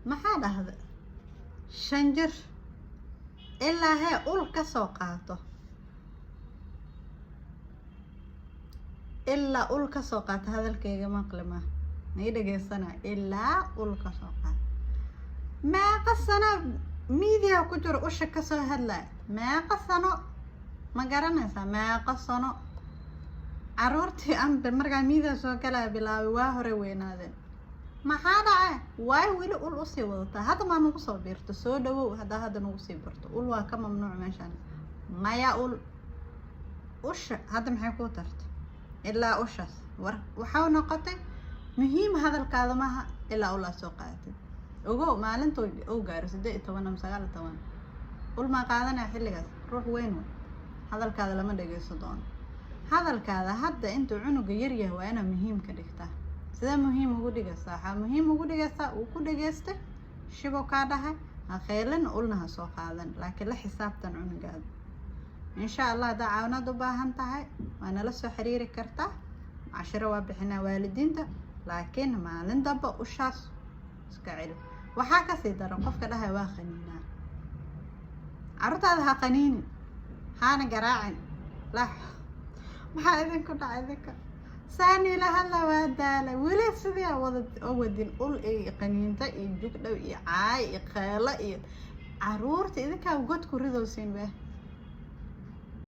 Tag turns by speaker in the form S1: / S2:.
S1: maxaa dhahda shanjir ilaa hee ul ka soo qaato ilaa ul ka soo qaato hadalkayga maqli ma nii dhageysana ilaa ul ka soo qaato meeqa sano miidiya ku jiro usha ka soo hadlaa meeqa sano ma garanaysaa meeqa sano caruurtii ambe markaa miidiya soo galaa bilaabay waa hore weynaadeen maxaa dhacay waay weli ul usii wadataa hadda maa nagu soo biirto soo dhawow haddaa hadda nagu sii birto ul waa ka mamnuuc meeshaan maya ul usha hadda maxay kuu tarta ilaa ushaas war waxaa noqotay muhiim hadalkaada maaha ilaa ulaa soo qaadatid ogow maalinta oo gaaro 18 ama 19 ul ma qaadanaa xilligaas ruux weyn hadalkaada lama dhageyso doono hadalkaada hadda intuu cunuga yar yahay waa inaa muhiim ka dhigtaa sida muhiim ugu dhigaysaa waxaa muhiim ugu dhigaysaa uu ku dhageystay shibo kaa dhahay ha qeylin ulna ha soo qaadan laakiin la xisaabtan cunugaada insha allah haddaa caawinaad u baahan tahay waa nala soo xiriiri kartaa cashiro waa bixinaa waalidiinta laakiin maalin damba ushaas iska celi waxaa kasii daran qofka dhahay waa qaniinaa carruurtaada ha qaniinin haana garaacin lah maxaa idinku dhacay idinka saani la hadla waa daalay weli sidii wada wadin ul iyo qaniinta iyo jugdhow iyo caay iyo qeelo iyo carruurta idinkaa god ku ridowsiin baa